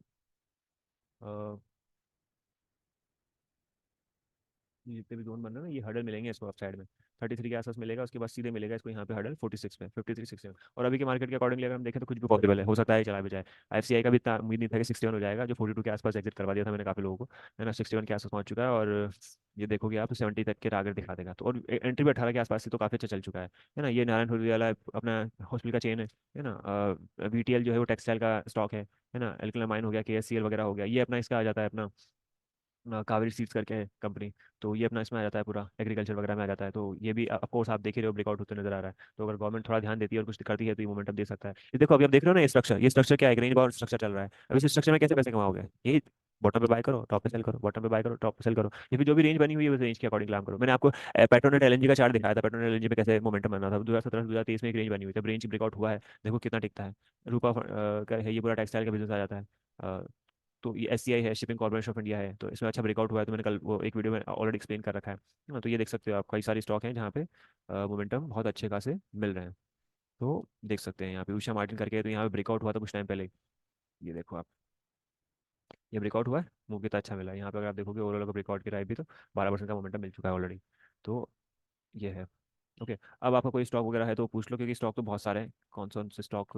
जितने भी जोन बन रहे हैं ना, ये हडल मिलेंगे इसको अप साइड में 33 के आसपास मिलेगा, उसके बाद सीधे मिलेगा इसको यहाँ पे हडल 46 में, 53-61। और अभी के मार्केट के अकॉर्डिंगली अगर हम देखें तो कुछ भी पॉसिबल है, हो सकता है चला भी जाए। IFCI का भी इतना उम्मीद नहीं था कि 61 हो जाएगा, जो 42 के आसपास एग्जिट करवा दिया था मैंने काफी लोगों को, है ना। 61 के आसपास पहुंच चुका है, और ये देखोगे आप 70 तक के टारगेट दिखा देगा। तो और एंट्री भी 18 के आसपास से तो काफी अच्छा चल चुका है ना। ये नारायण हृदय वाला अपना हॉस्पिटल का चेन है ना। VTL जो है वो टेक्सटाइल का स्टॉक है ना। एल्कलामाइन हो गया, KSCL वगैरह हो गया, ये अपना इसका आ जाता है अपना कावेरी सीड्स करके है कंपनी। तो ये अपना इसमें आ जाता है, पूरा एग्रीकल्चर वगैरह में आ जाता है। तो ये भी ऑफ कोर्स आप देख ही रहे हो ब्रेकआउट होते नजर आ रहा है। तो अगर गवर्नमेंट थोड़ा ध्यान देती है और कुछ करती है तो ये मोमेंटम दे सकता है। ये देखो अभी आप देख रहे हो ना, ये स्ट्रक्चर क्या है, रेंज बाउंड स्ट्रक्चर चल रहा है। अब इस स्ट्रक्चर में कैसे पैसे कमाओगे? यही बॉटम पे बाय करो, टॉप पे सेल करो, बॉटम पे बाय करो, टॉप पे सेल करो। ये भी जो भी रेंज बनी हुई है उस रेंज के अकॉर्डिंग काम करो। मैंने आपको पेट्रोनेट LNG का चार्ट दिखाया था, पेट्रोनेट LNG पे कैसे मोमेंटम बना था 2017 से 2023 में। एक रेंज बनी हुई थी, रेंज ब्रेकआउट हुआ है, देखो कितना टिकता है। रूपा का है, ये पूरा टेक्सटाइल का बिजनेस आ जाता है। तो ये SCI है, शिपिंग कॉर्पोरेशन ऑफ इंडिया है, तो इसमें अच्छा ब्रेकआउट हुआ है। तो मैंने कल वो एक वीडियो में ऑलरेडी एक्सप्लेन कर रखा है। तो ये देख सकते हो आप, कई सारी स्टॉक हैं जहाँ पे मोमेंटम बहुत अच्छे खासे मिल रहे हैं। तो देख सकते हैं यहाँ पे उषा मार्टिन करके है, तो यहाँ पे ब्रेकआउट हुआ था कुछ टाइम पहले। ये देखो आप, ये ब्रेकआउट हुआ है, मूव कितना अच्छा मिला है यहाँ पे। अगर आप देखोगे ओवरऑल अगर ब्रेकआउट की राय भी, तो 12% का मोमेंटम मिल चुका है ऑलरेडी। तो ये है। ओके, अब आपका कोई स्टॉक वगैरह है तो पूछ लो, क्योंकि स्टॉक तो बहुत सारे हैं। कौन से स्टॉक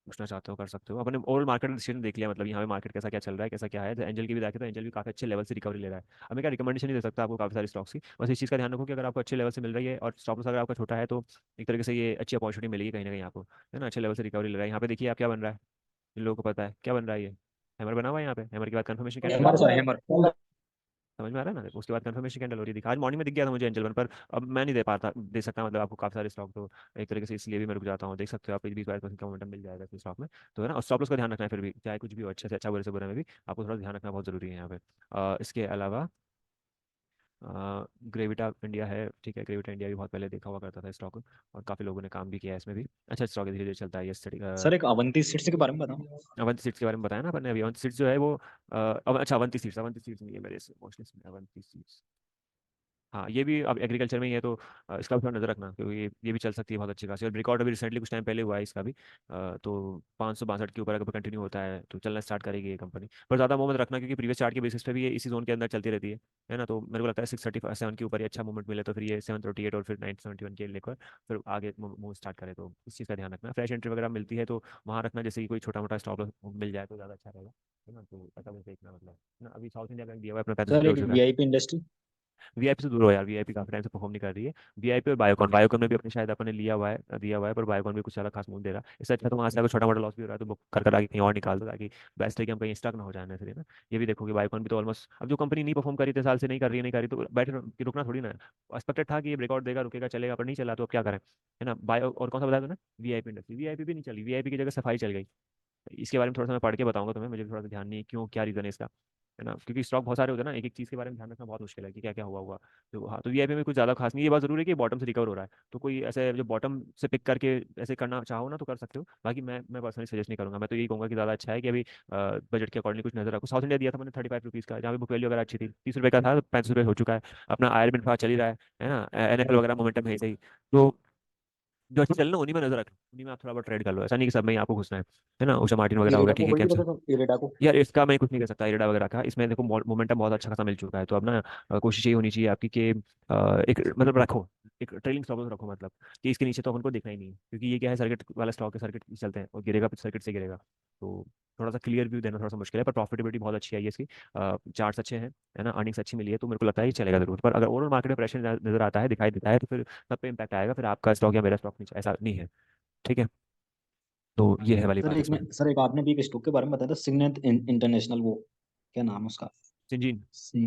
पूछना चाहते हो कर सकते हो। अपने ओवरऑल मार्केट डिसीजन देख लिया, मतलब यहाँ पे मार्केट कैसा क्या चल रहा है, कैसा क्या है। तो एंजल की भी देखे तो एंजल भी काफी अच्छे लेवल से रिकवरी ले रहा है। अब मैं क्या रिकमेंडेशन नहीं दे सकता आपको काफी सारी स्टॉक्स की, बस इस चीज़ का ध्यान रखो कि अगर आपको अच्छे लेवल से मिल रही है और स्टॉप लॉस अगर आपका छोटा है, तो एक तरीके से ये अच्छी अपॉर्चुनिटी मिलेगी कहीं ना कहीं आपको, है ना। अच्छे लेवल से रिकवरी ले रहा है। यहाँ पे देखिए आप क्या बन रहा है, इन लोगों को पता है क्या बन रहा है। ये हैमर बना हुआ है यहाँ पे, हैमर के बाद कंफर्मेशन कैंडल आ हेमर रही है। Sir hammer. समझ में आ रहा है ना। उसके बाद कंफर्मेशन कैंडल हो रही थी, आज मॉर्निंग में दिख गया था मुझे एंजल वन पर। अब मैं नहीं दे सकता मतलब आपको काफी सारे स्टॉक, तो एक तरीके से इसलिए भी मैं रुक जाता हूँ। देख सकते हो आप 20-22% का मोमेंटम मिल जाएगा इस स्टॉक में। तो है ना, और स्टॉप लॉस का ध्यान रखना है फिर भी, चाहे कुछ भी हो, अच्छे से अच्छा बुरे से बुरे में भी आपको थोड़ा ध्यान रखना बहुत जरूरी है यहाँ पे। इसके अलावा ग्रेविटा इंडिया है, ठीक है। ग्रेविटा इंडिया भी बहुत पहले देखा हुआ करता था स्टॉक, और काफी लोगों ने काम भी किया है इसमें भी। अच्छा स्टॉक धीरे धीरे चलता है ये स्टडी। सर एक अवंती सीट्स के बारे में बताओ। अवंती सीड्स के बारे में बताया ना अपन ने अभी। अवंती सीड्स जो है वो अच्छा अवंती सीड्स नहीं है मेरे से मोस्टली, अवंती सीड्स। हाँ ये भी अब एग्रीकल्चर में ही है, तो इसका भी थोड़ा नजर रखना, क्योंकि ये भी चल सकती है बहुत अच्छी खासी। और ब्रेकआउट अभी रिसेंटली कुछ टाइम पहले हुआ है इसका भी। तो 562 के ऊपर अगर कंटिन्यू होता है तो चलना स्टार्ट करेगी ये कंपनी। पर ज़्यादा मूवमेंट रखना, क्योंकि प्रीवियस चार्ट के बेसिस पे भी ये इसी जोन के अंदर चलती रहती है ना। तो मेरे को लगता है 637 के ऊपर ही अच्छा मूवमेंट मिले तो फिर ये 738 और फिर 971 के लेकर फिर आगे मूव स्टार्ट करे। तो इस चीज़ का ध्यान रखना, फ्रेश एंट्री वगैरह मिलती है तो वहाँ रखना, जैसे कि कोई छोटा मोटा स्टॉप मिल जाए तो ज़्यादा अच्छा रहेगा, है ना। तो ऐसा मुझे देखना मतलब, है ना। अभी साउथ इंडिया बैंक दिया हुआ है अपना 35 सर रुपये हो एक चुका है। VIP industry. VIP से दूर हो यार, VIP काफी टाइम से परफॉर्म नहीं कर रही है। VIP और बायोकॉन, बायोकॉन में भी अपने शायद अपने लिया हुआ है, दिया हुआ है, पर बायोकॉन भी कुछ ज्यादा खास मूव दे रहा है। इससे अच्छा तो वहां से अगर छोटा मोटा लॉस भी हो रहा है तो बुक कर आगे कहीं और निकाल दो, ताकि बेस्ट है कि हम कहीं स्टक ना हो जाए फिर, है ना। ये भी देखो कि बायोकॉन भी तो ऑलमोस्ट, अब जो कंपनी नहीं परफॉर्म करी 3 साल से, नहीं कर रही है, नहीं कर रही, तो बैठे कि रुकना थोड़ी ना है। एक्सपेक्टेड था कि ये ब्रेकआउट देगा, रुकेगा, चलेगा, पर नहीं चला, तो अब क्या करें, है ना। बायो और कौन सा बताया तूने? VIP इंडस्ट्री, VIP भी नहीं चली, VIP की जगह सफाई चल गई। इसके बारे में थोड़ा सा मैं पढ़ के बताऊंगा तुम्हें, मुझे भी थोड़ा सा ध्यान नहीं है क्यों, क्या रीजन है इसका, है ना। क्योंकि स्टॉक बहुत सारे होते हैं ना, एक एक चीज़ के बारे में ध्यान रखना बहुत मुश्किल है कि क्या क्या हुआ हुआ। तो हाँ, तो VIP में कुछ ज़्यादा खास नहीं, ये बात जरूर है कि बॉटम से रिकवर हो रहा है। तो कोई ऐसे जो बॉटम से पिक करके ऐसे करना चाहो ना तो कर सकते हो। बाकी मैं पर्सनली सजेस्ट नहीं करूंगा। मैं तो यही कहूंगा कि ज़्यादा अच्छा है कि अभी बजट के अकॉर्डिंग कुछ नजर रखो। साउथ इंडिया दिया था मैंने 35 रुपीज़ का, जहाँ पे बुक वैल्यू अगर अच्छी थी, 30 रुपये का था तो 35 रुपये हो चुका है। अपना आयर चल ही रहा है ना। NFL वगैरह मोमेंटम है ही सही। तो जो अच्छी चल ना उन्हीं में नजर रखना, उन्हीं में आप थोड़ा बहुत ट्रेड कर लो, ऐसा नहीं कि सब में ही आपको घुसना है ना। उषा मार्टिन वगैरह हो गया, इरेडा को TK होल्ड कैप्स। करो सर, इरेडा को। यार इसका मैं कुछ नहीं कर सकता, इरेडा वगैरह का। इसमें देखो मोमेंटम बहुत अच्छा खासा मिल चुका है, तो अब ना कोशिश ये होनी चाहिए आपकी कि एक मतलब रखो, एक ट्रेलिंग स्टॉप लॉस रखो, मतलब कि इसके नीचे तो अपन को देखना ही नहीं है, क्योंकि ये क्या है, सर्किट वाला स्टॉक है, सर्किट चलते हैं और गिरेगा तो सर्किट से गिरेगा। तो थोड़ा सा क्लियर व्यू देना थोड़ा सा मुश्किल है, पर प्रॉफिटेबिलिटी बहुत अच्छी आई है इसकी। चार्ट्स अच्छे हैं, है ना, अर्निंग्स अच्छी मिली है, तो मेरे को लगता है ये चलेगा जरूर। पर अगर ओवरऑल मार्केट में प्रेशर नजर आता है, दिखाई देता है, तो फिर सब पे इम्पैक्ट आएगा, फिर आपका स्टॉक या मेरा स्टॉक नीचे, ऐसा नहीं है। ठीक है, तो ये है वाली सर बात एक में इसमें। सर एक आपने भी एक स्टॉक के बारे में बताया था, सिग्नेट इंटरनेशनल, वो क्या नाम है उसका? सिंजीन। सी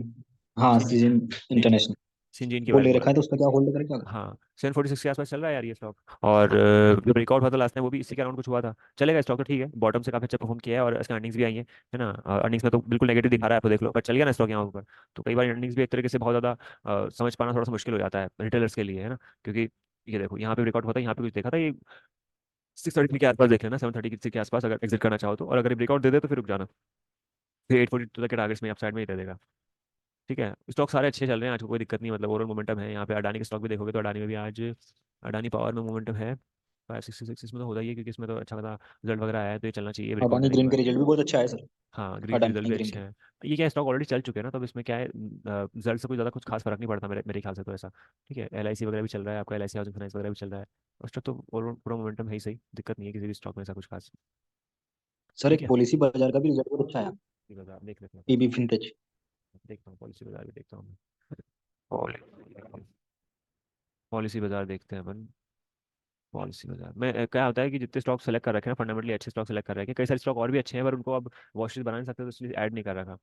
हाँ, Syngene. Season season. International. Syngene के वो बारे ले में बोला। रखा है तो उसका क्या होल्ड करें क्या करें? हाँ 746 के आसपास चल रहा है यार ये स्टॉक। और जो ब्रेकआउट हुआ था लास्ट टाइम वो भी इसी के अराउंड कुछ हुआ था। चलेगा स्टॉक तो ठीक है, बॉटम से काफी अच्छा परफॉर्म किया है और इसका अर्निंग्स भी आई है ना। अर्निंग्स में तो बिल्कुल नेगेटिव दिखा रहा है, आप तो देख लो, पर चल गया ना स्टॉक यहाँ ऊपर। तो कई बार अर्निंग्स भी एक तरीके से बहुत ज्यादा समझ पाना थोड़ा सा मुश्किल हो जाता है रिटेलर्स के लिए, है ना। क्योंकि ये देखो यहाँ पे ब्रेकआउट होता है, यहाँ पे कुछ देखा था ये 630 के आसपास देख लेना, 730 के आसपास अगर एग्जिट करना चाहो तो, और अगर ये ब्रेकआउट दे दे तो फिर रुक जाना। फिर 842 तक के टारगेट्स में अप साइड में ही दे देगा। ठीक है, स्टॉक सारे अच्छे चल रहे हैं आज, कोई दिक्कत नहीं, मतलब ओवरऑल मोमेंटम है यहाँ पे। अडानी के स्टॉक भी देखोगे तो अडानी में भी आज, अडानी पावर में मोमेंटम है। 566 इसमें तो होता ही है क्योंकि इसमें तो अच्छा खासा रिजल्ट वगैरह आया है, तो ये चलना चाहिए ब्रेकआउट अडानी देने के ग्रीन बाद। के रिजल्ट भी बहुत अच्छा है सर। हाँ ग्रीन के रिजल्ट अडानी भी ग्रीन अच्छे के। हैं। ये क्या स्टॉक ऑलरेडी चल चुके हैं ना, तो अब इसमें क्या है, रिजल्ट से कोई ज़्यादा कुछ खास फर्क नहीं पड़ता मेरे मेरे ख्याल से तो ऐसा। ठीक है, एल आई सी वगैरह भी चल रहा है आपका, L I C housing finance वगैरह भी चल रहा है। उस स्टॉक तो ओवरऑल पूरा मोमेंटम है ही सही, दिक्कत नहीं है किसी भी स्टॉक में ऐसा कुछ खास। सर ठीक एक है, पॉलिसी बाजार का भी रिजल्ट बहुत अच्छा है। ये बाजार देख लेते हैं पीबी अपन। फिनटेच। देखता हूँ पॉलिसी बाजार भी देखता हूँ मैं। पॉलिसी बाजार देखते हैं अपन। पॉलिसी बाजार में क्या होता है कि जितने स्टॉक सेलेक्ट कर रखे हैं फंडामेंटली अच्छे स्टॉक सेलेक्ट कर रखे हैं, कई सारे स्टॉक और भी अच्छे हैं पर उनको अब वॉच लिस्ट बना नहीं सकते तो इसलिए ऐड नहीं कर रखा।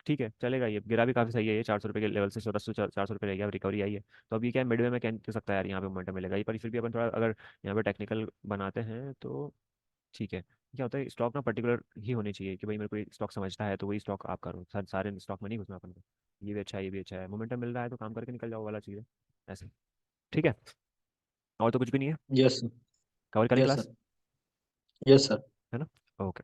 ठीक है चलेगा, ये गिरा भी काफी सही है, ये 400 रुपये के लेवल से 1400 400 रुपये रह गया, रिकवरी आई है। तो अब ये क्या है, मिडवे में कह सकता है यार यहाँ पे मोमेंटम मिलेगा ये, पर फिर भी अपन थोड़ा अगर यहाँ पे टेक्निकल बनाते हैं तो ठीक है। क्या होता है स्टॉक ना पर्टिकुलर ही होनी चाहिए कि भाई मेरे को स्टॉक समझता है तो वही स्टॉक आप करो, सारे स्टॉक में नहीं घुसना अपन को। ये भी अच्छा है, ये भी अच्छा है, मोमेंटम मिल रहा है तो काम करके निकल जाओ वाला चीज़ है ऐसे। ठीक है, और तो कुछ भी नहीं है। यस। कवर करें yes class, sir. Yes sir. है ना। ओके।